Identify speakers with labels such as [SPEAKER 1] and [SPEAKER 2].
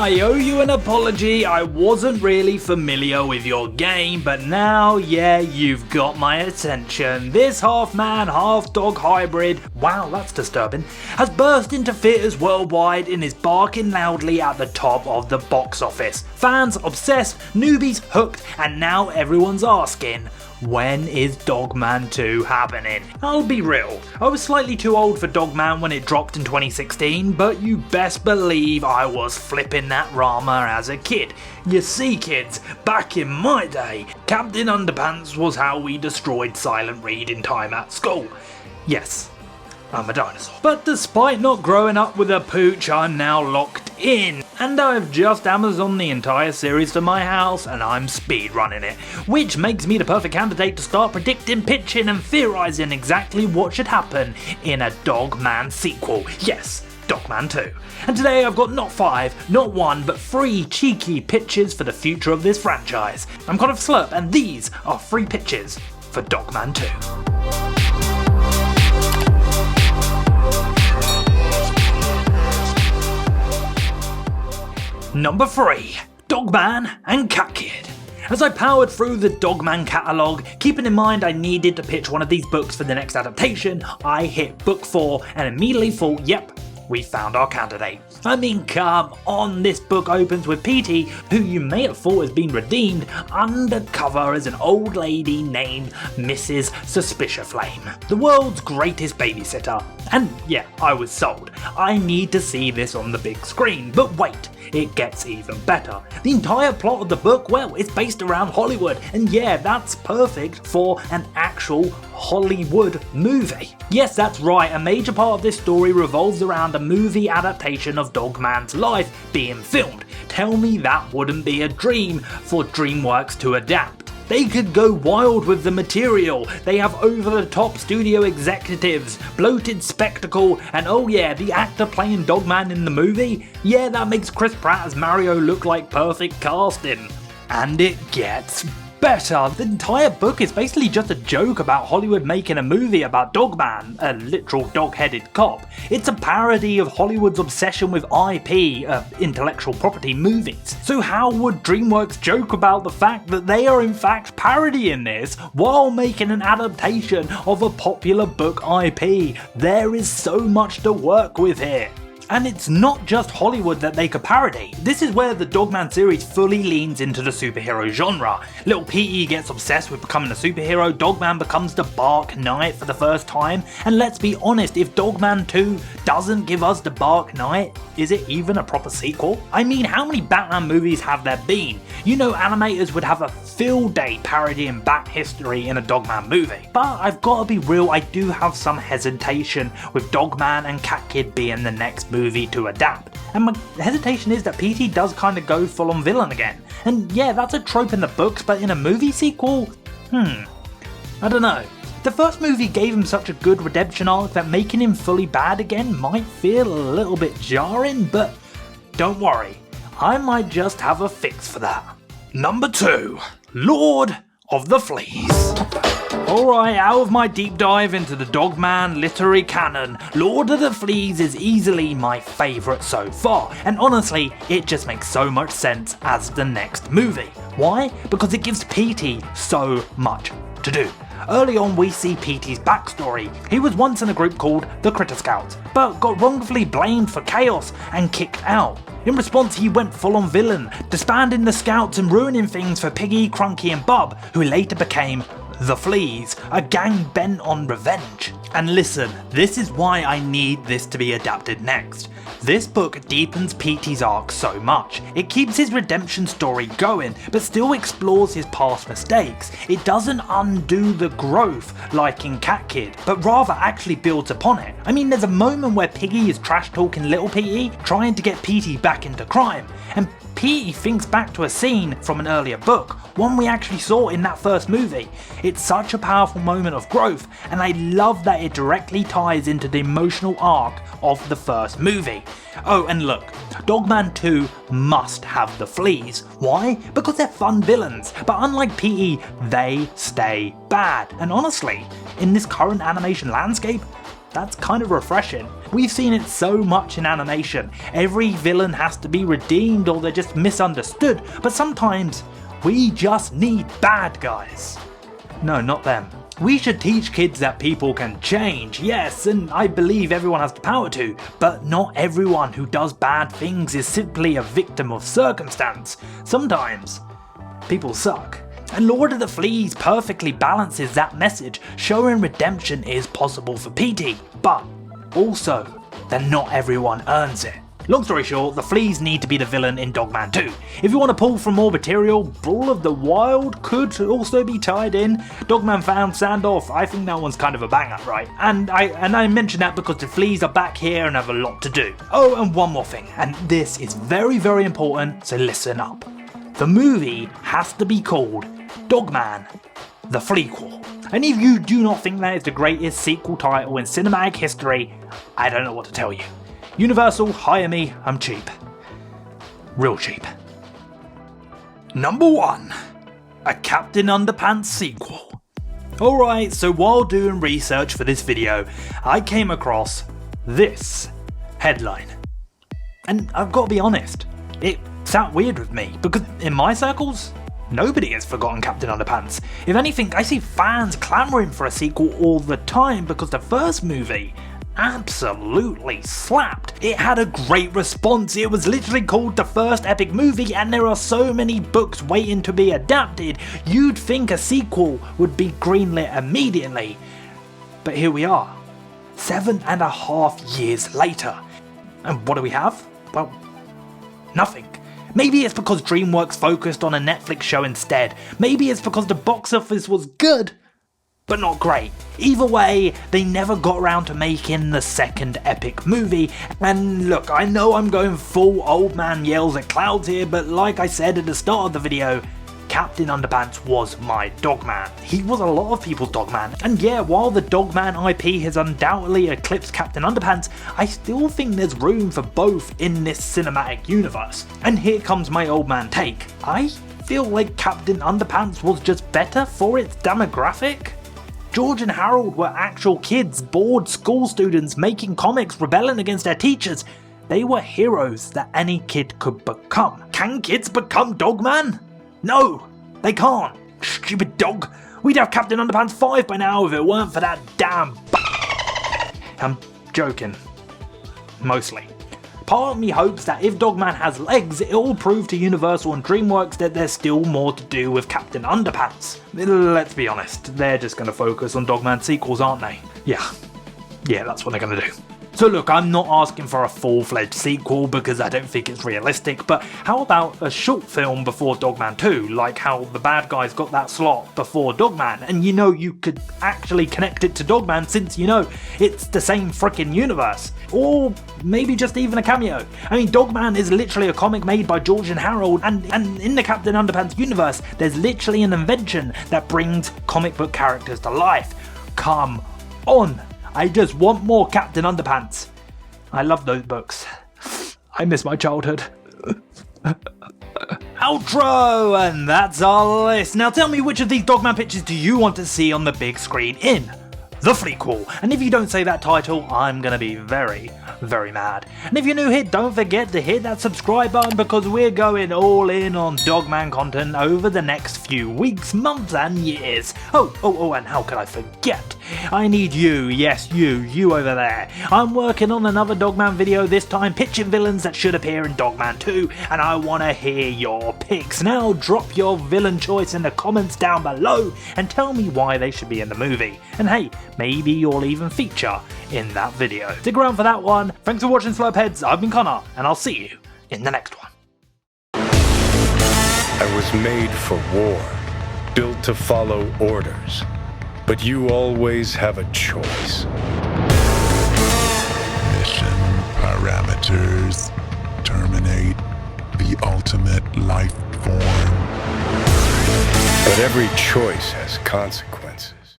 [SPEAKER 1] I owe you an apology. I wasn't really familiar with your game, but now, yeah, you've got my attention. This half-man, half-dog hybrid, wow, that's disturbing, has burst into theatres worldwide and is barking loudly at the top of the box office. Fans obsessed, newbies hooked, and now everyone's asking, when is Dogman 2 happening? I'll be real, I was slightly too old for Dogman when it dropped in 2016, but you best believe I was flipping that Rama as a kid. You see kids, back in my day, Captain Underpants was how we destroyed silent reading time at school. Yes, I'm a dinosaur. But despite not growing up with a pooch, I'm now locked in. And I've just Amazoned the entire series to my house and I'm speedrunning it. Which makes me the perfect candidate to start predicting, pitching and theorising exactly what should happen in a Dogman sequel. Yes, Dogman 2. And today I've got not 5, not 1, but 3 cheeky pitches for the future of this franchise. I'm kind of SLUURP and these are 3 pitches for Dogman 2. Number 3. Dogman and Cat Kid. As I powered through the Dogman catalogue, keeping in mind I needed to pitch one of these books for the next adaptation, I hit book 4 and immediately thought, yep, we found our candidate. I mean, come on, this book opens with Petey, who you may have thought has been redeemed, undercover as an old lady named Mrs. Suspicious Flame, the world's greatest babysitter. And yeah, I was sold. I need to see this on the big screen, but wait, it gets even better. The entire plot of the book, well, it's based around Hollywood, and yeah, that's perfect for an actual Hollywood movie. Yes, that's right, a major part of this story revolves around a movie adaptation of Dogman's life being filmed. Tell me that wouldn't be a dream for DreamWorks to adapt. They could go wild with the material. They have over-the-top studio executives, bloated spectacle, and oh yeah, the actor playing Dogman in the movie? Yeah, that makes Chris Pratt as Mario look like perfect casting. And it gets better. The entire book is basically just a joke about Hollywood making a movie about Dogman, a literal dog-headed cop. It's a parody of Hollywood's obsession with IP, intellectual property movies. So how would DreamWorks joke about the fact that they are in fact parodying this while making an adaptation of a popular book IP? There is so much to work with here. And it's not just Hollywood that they could parody. This is where the Dogman series fully leans into the superhero genre. Little Petey gets obsessed with becoming a superhero, Dogman becomes the Dark Knight for the first time, and let's be honest, if Dogman 2 doesn't give us the Dark Knight, is it even a proper sequel? I mean, how many Batman movies have there been? You know, animators would have a field day parodying Bat history in a Dogman movie. But I've got to be real, I do have some hesitation with Dogman and Cat Kid being the next movie to adapt. And my hesitation is that Petey does kind of go full on villain again. And yeah, that's a trope in the books, but in a movie sequel? I don't know. The first movie gave him such a good redemption arc that making him fully bad again might feel a little bit jarring, but don't worry, I might just have a fix for that. Number 2. Lord of the Fleas. Alright, out of my deep dive into the Dogman literary canon, Lord of the Fleas is easily my favourite so far, and honestly, it just makes so much sense as the next movie. Why? Because it gives Petey so much to do. Early on we see Petey's backstory. He was once in a group called the Critter Scouts, but got wrongfully blamed for chaos and kicked out. In response he went full on villain, disbanding the Scouts and ruining things for Piggy, Crunky and Bub, who later became the Fleas, a gang bent on revenge. And listen, this is why I need this to be adapted next. This book deepens Petey's arc so much. It keeps his redemption story going, but still explores his past mistakes. It doesn't undo the growth like in Cat Kid, but rather actually builds upon it. I mean, there's a moment where Piggy is trash talking little Petey, trying to get Petey back into crime, and Petey thinks back to a scene from an earlier book, one we actually saw in that first movie. It's such a powerful moment of growth, and I love that it directly ties into the emotional arc of the first movie. Oh, and look, Dogman 2 must have the Fleas. Why? Because they're fun villains, but unlike Petey, they stay bad, and honestly, in this current animation landscape, that's kind of refreshing. We've seen it so much in animation. Every villain has to be redeemed or they're just misunderstood, but sometimes we just need bad guys. No, not them. We should teach kids that people can change, yes, and I believe everyone has the power to, but not everyone who does bad things is simply a victim of circumstance. Sometimes, people suck. And Lord of the Fleas perfectly balances that message, showing redemption is possible for Petey, but also that not everyone earns it. Long story short, the Fleas need to be the villain in Dogman 2. If you want to pull from more material, Brawl of the Wild could also be tied in. Dogman found Sandoff, I think that one's kind of a banger, right? And I mention that because the Fleas are back here and have a lot to do. Oh, and one more thing, and this is very, very important, so listen up. The movie has to be called Dogman, the Flea-Quel. And if you do not think that is the greatest sequel title in cinematic history, I don't know what to tell you. Universal, hire me, I'm cheap. Real cheap. Number 1. A Captain Underpants sequel. Alright, so while doing research for this video, I came across this headline. And I've got to be honest, it sat weird with me, because in my circles, nobody has forgotten Captain Underpants. If anything, I see fans clamouring for a sequel all the time because the first movie absolutely slapped. It had a great response, it was literally called the first epic movie, and there are so many books waiting to be adapted, you'd think a sequel would be greenlit immediately. But here we are, 7.5 years later. And what do we have? Well, nothing. Maybe it's because DreamWorks focused on a Netflix show instead. Maybe it's because the box office was good, but not great. Either way, they never got around to making the second epic movie. And look, I know I'm going full old man yells at clouds here, but like I said at the start of the video, Captain Underpants was my Dogman. He was a lot of people's Dogman. And yeah, while the Dogman IP has undoubtedly eclipsed Captain Underpants, I still think there's room for both in this cinematic universe. And here comes my old man take. I feel like Captain Underpants was just better for its demographic. George and Harold were actual kids, bored school students making comics, rebelling against their teachers. They were heroes that any kid could become. Can kids become Dogman? No, they can't. Stupid dog. We'd have Captain Underpants 5 by now if it weren't for that damn I'm joking. Mostly. Part of me hopes that if Dogman has legs, it'll prove to Universal and DreamWorks that there's still more to do with Captain Underpants. Let's be honest, they're just going to focus on Dogman sequels, aren't they? Yeah, that's what they're going to do. So look, I'm not asking for a full-fledged sequel because I don't think it's realistic, but how about a short film before Dogman 2, like how the bad guys got that slot before Dogman, and you know you could actually connect it to Dogman since you know it's the same frickin' universe. Or maybe just even a cameo. I mean, Dogman is literally a comic made by George and Harold, and in the Captain Underpants universe, there's literally an invention that brings comic book characters to life. Come on! I just want more Captain Underpants. I love those books. I miss my childhood. Outro! And that's our list. Now tell me, which of these Dogman pictures do you want to see on the big screen in the Flea-Quel? And if you don't say that title, I'm gonna be very, very mad. And if you're new here, don't forget to hit that subscribe button because we're going all in on Dogman content over the next few weeks, months and years. Oh, and how could I forget? I need you, yes you over there. I'm working on another Dogman video, this time pitching villains that should appear in Dogman 2, and I want to hear your picks. Now drop your villain choice in the comments down below and tell me why they should be in the movie. And hey, maybe you'll even feature in that video. Stick around for that one. Thanks for watching SLUURP Heads, I've been Connor, and I'll see you in the next one.
[SPEAKER 2] I was made for war, built to follow orders, but you always have a choice.
[SPEAKER 3] Mission parameters. Terminate the ultimate life form.
[SPEAKER 2] But every choice has consequences.